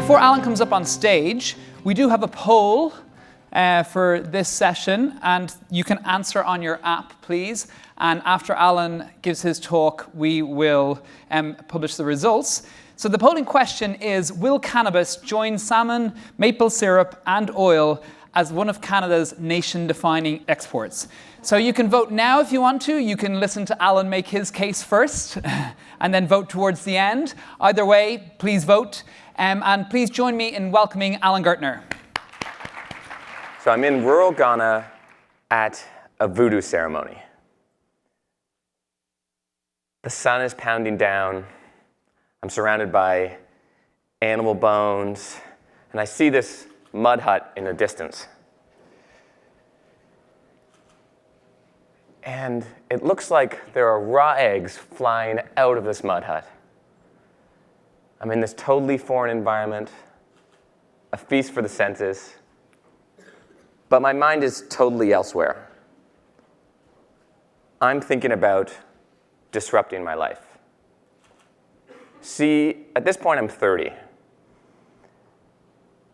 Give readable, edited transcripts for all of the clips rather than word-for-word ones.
Before Alan comes up on stage, we do have a poll for this session, and you can answer on your app, please. And after Alan gives his talk, we will publish the results. So the polling question is, will cannabis join salmon, maple syrup, and oil as one of Canada's nation-defining exports? So you can vote now if you want to. You can listen to Alan make his case first, and then vote towards the end. Either way, please vote. And please join me in welcoming Alan Gertner. So I'm in rural Ghana at a voodoo ceremony. The sun is pounding down. I'm surrounded by animal bones, and I see this mud hut in the distance. And it looks like there are raw eggs flying out of this mud hut. I'm in this totally foreign environment, a feast for the senses, but my mind is totally elsewhere. I'm thinking about disrupting my life. See, at this point I'm 30.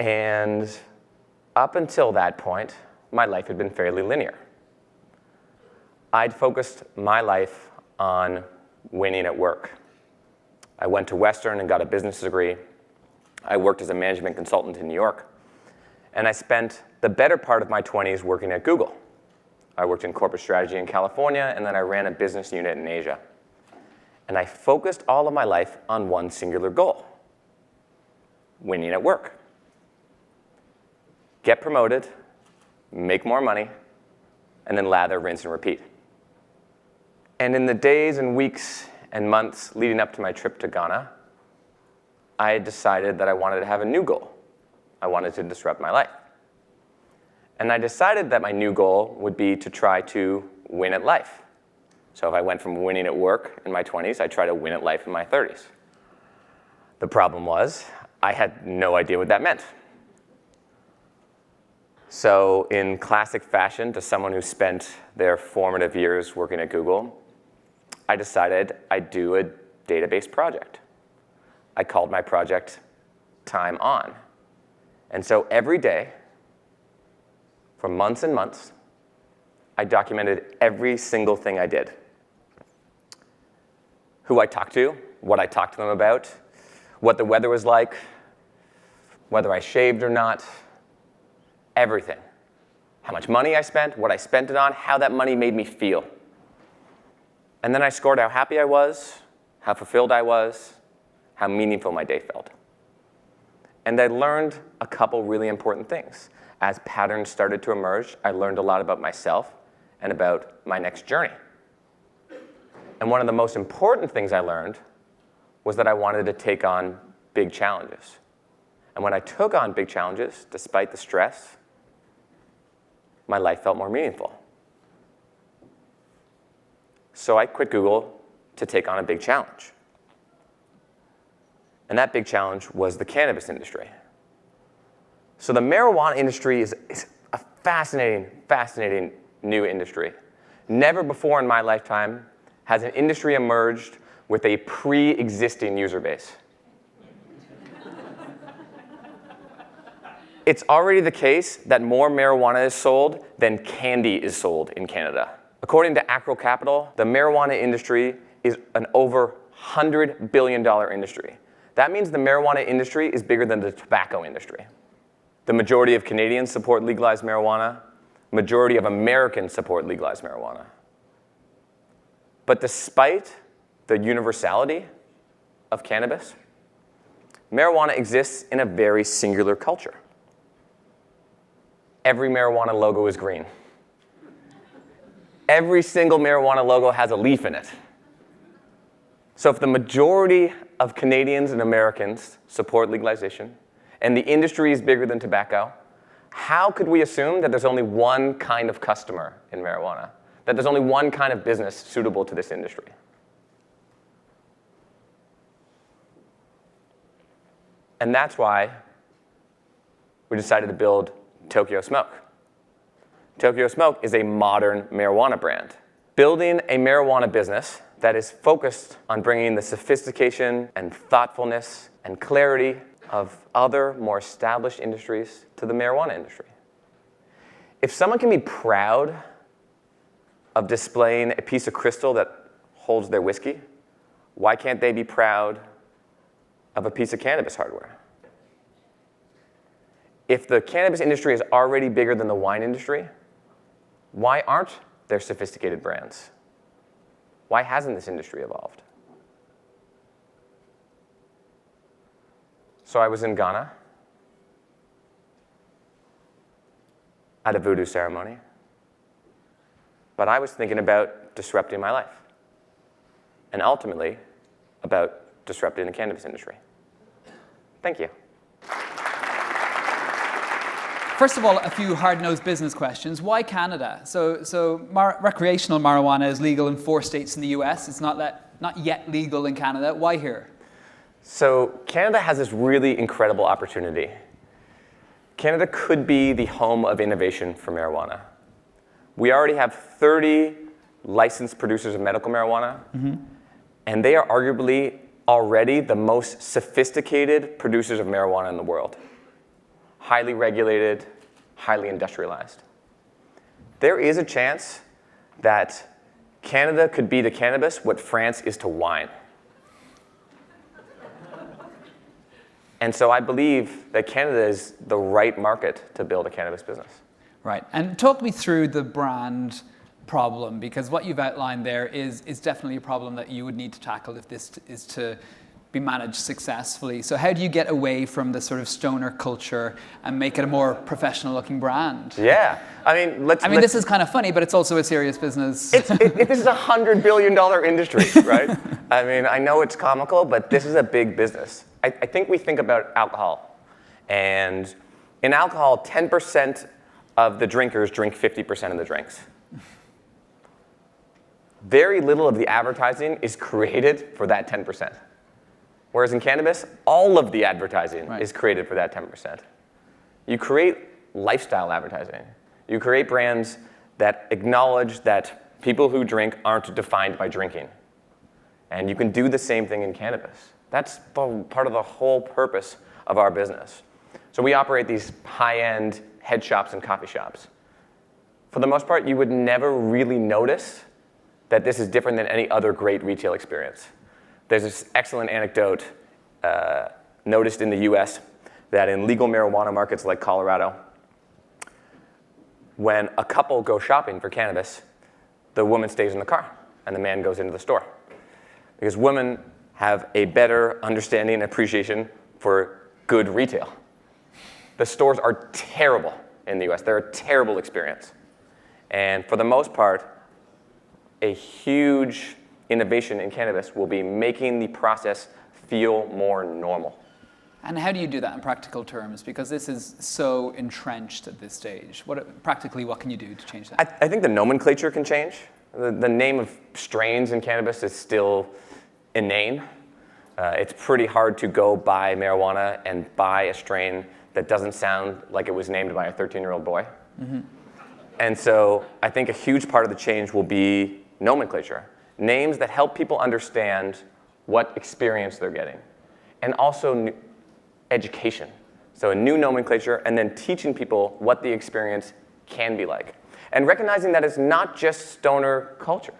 And up until that point, my life had been fairly linear. I'd focused my life on winning at work. I went to Western and got a business degree. I worked as a management consultant in New York. And I spent the better part of my 20s working at Google. I worked in corporate strategy in California, and then I ran a business unit in Asia. And I focused all of my life on one singular goal: winning at work. Get promoted, make more money, and then lather, rinse, and repeat. And in the days and weeks and months leading up to my trip to Ghana, I had decided that I wanted to have a new goal. I wanted to disrupt my life. And I decided that my new goal would be to try to win at life. So if I went from winning at work in my 20s, I'd try to win at life in my 30s. The problem was, I had no idea what that meant. So in classic fashion, to someone who spent their formative years working at Google, I decided I'd do a database project. I called my project Time On. And so every day, for months and months, I documented every single thing I did. Who I talked to, what I talked to them about, what the weather was like, whether I shaved or not, everything. How much money I spent, what I spent it on, how that money made me feel. And then I scored how happy I was, how fulfilled I was, how meaningful my day felt. And I learned a couple really important things. As patterns started to emerge, I learned a lot about myself and about my next journey. And one of the most important things I learned was that I wanted to take on big challenges. And when I took on big challenges, despite the stress, my life felt more meaningful. So I quit Google to take on a big challenge. And that big challenge was the cannabis industry. So the marijuana industry is a fascinating new industry. Never before in my lifetime has an industry emerged with a pre-existing user base. It's already the case that more marijuana is sold than candy is sold in Canada. According to Acro Capital, the marijuana industry is an over $100 billion industry. That means the marijuana industry is bigger than the tobacco industry. The majority of Canadians support legalized marijuana. Majority of Americans support legalized marijuana. But despite the universality of cannabis, marijuana exists in a very singular culture. Every marijuana logo is green. Every single marijuana logo has a leaf in it. So if the majority of Canadians and Americans support legalization, and the industry is bigger than tobacco, how could we assume that there's only one kind of customer in marijuana? That there's only one kind of business suitable to this industry? And that's why we decided to build Tokyo Smoke. Tokyo Smoke is a modern marijuana brand. Building a marijuana business that is focused on bringing the sophistication and thoughtfulness and clarity of other, more established industries to the marijuana industry. If someone can be proud of displaying a piece of crystal that holds their whiskey, why can't they be proud of a piece of cannabis hardware? If the cannabis industry is already bigger than the wine industry, why aren't there sophisticated brands? Why hasn't this industry evolved? So I was in Ghana at a voodoo ceremony, but I was thinking about disrupting my life and ultimately about disrupting the cannabis industry. Thank you. First of all, a few hard-nosed business questions. Why Canada? So recreational marijuana is legal in 4 states in the US. It's not yet legal in Canada. Why here? So Canada has this really incredible opportunity. Canada could be the home of innovation for marijuana. We already have 30 licensed producers of medical marijuana, and they are arguably already the most sophisticated producers of marijuana in the world. Highly regulated, highly industrialized. There is a chance that Canada could be to cannabis what France is to wine. And so I believe that Canada is the right market to build a cannabis business. Right. And talk me through the brand problem, because what you've outlined there is definitely a problem that you would need to tackle if this is to be managed successfully. So how do you get away from the sort of stoner culture and make it a more professional looking brand? Yeah. I mean, this is kind of funny, but it's also a serious business. This is a $100 billion industry, right? I mean, I know it's comical, but this is a big business. I think we think about alcohol. And in alcohol, 10% of the drinkers drink 50% of the drinks. Very little of the advertising is created for that 10%. Whereas in cannabis, all of the advertising is created for that 10%. You create lifestyle advertising. You create brands that acknowledge that people who drink aren't defined by drinking. And you can do the same thing in cannabis. That's part of the whole purpose of our business. So we operate these high-end head shops and coffee shops. For the most part, you would never really notice that this is different than any other great retail experience. There's this excellent anecdote noticed in the US that in legal marijuana markets like Colorado, when a couple go shopping for cannabis, the woman stays in the car and the man goes into the store. Because women have a better understanding and appreciation for good retail. The stores are terrible in the US. They're a terrible experience. And for the most part, a huge innovation in cannabis will be making the process feel more normal. And how do you do that in practical terms? Because this is so entrenched at this stage. Practically, what can you do to change that? I think the nomenclature can change. The name of strains in cannabis is still inane. It's pretty hard to go buy marijuana and buy a strain that doesn't sound like it was named by a 13-year-old boy. Mm-hmm. And so I think a huge part of the change will be nomenclature. Names that help people understand what experience they're getting. And also education. So a new nomenclature and then teaching people what the experience can be like. And recognizing that it's not just stoner culture.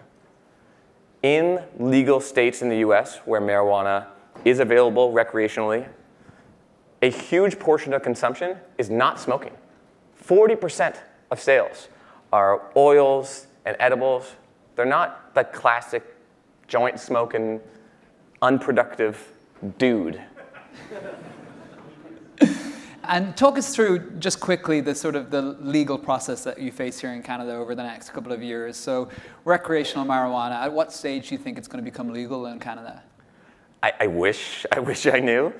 In legal states in the US where marijuana is available recreationally, a huge portion of consumption is not smoking. 40% of sales are oils and edibles. They're not the classic joint smoking, unproductive dude. And talk us through, just quickly, the sort of the legal process that you face here in Canada over the next couple of years. So recreational marijuana, at what stage do you think it's going to become legal in Canada? I wish I knew.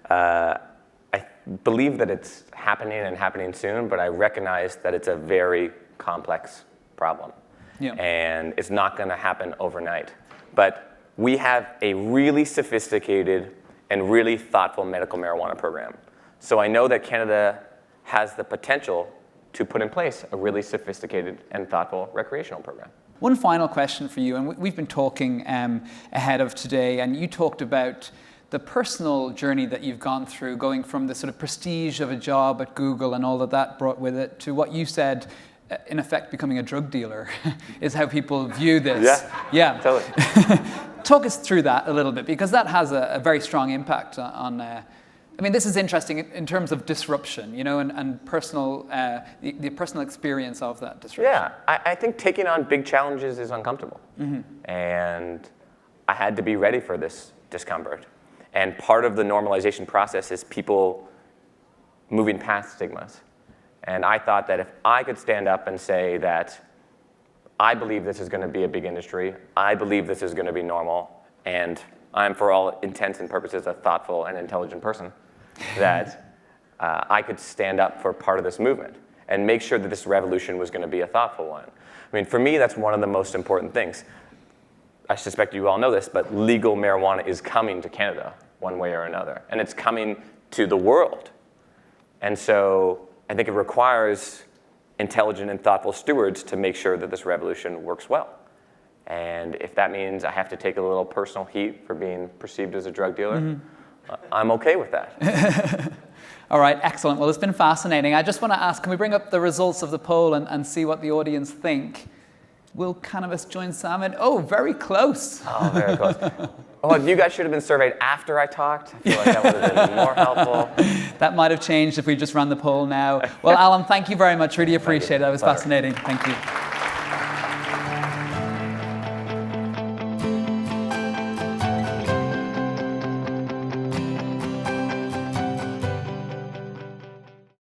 I believe that it's happening and happening soon, but I recognize that it's a very complex problem. Yeah. And it's not going to happen overnight. But we have a really sophisticated and really thoughtful medical marijuana program. So I know that Canada has the potential to put in place a really sophisticated and thoughtful recreational program. One final question for you, and we've been talking ahead of today, and you talked about the personal journey that you've gone through, going from the sort of prestige of a job at Google and all that brought with it, to what you said, in effect, becoming a drug dealer, is how people view this. Yeah, totally. Talk us through that a little bit, because that has a very strong impact on I mean, this is interesting in terms of disruption, you know, and personal, the personal experience of that disruption. Yeah, I think taking on big challenges is uncomfortable. And I had to be ready for this discomfort. And part of the normalization process is people moving past stigmas. And I thought that if I could stand up and say that I believe this is going to be a big industry, I believe this is going to be normal, and I'm, for all intents and purposes, a thoughtful and intelligent person, that I could stand up for part of this movement and make sure that this revolution was going to be a thoughtful one. I mean, for me, that's one of the most important things. I suspect you all know this, but legal marijuana is coming to Canada one way or another, and it's coming to the world. And so I think it requires intelligent and thoughtful stewards to make sure that this revolution works well. And if that means I have to take a little personal heat for being perceived as a drug dealer, I'm okay with that. All right, excellent. Well, it's been fascinating. I just want to ask, can we bring up the results of the poll and see what the audience think? Will cannabis join salmon? Oh, very close. Oh, very close. Oh, you guys should have been surveyed after I talked. I feel like that would have been more helpful. That might have changed if we just ran the poll now. Well, Alan, thank you very much. Really appreciate it. That was fascinating. Thank you.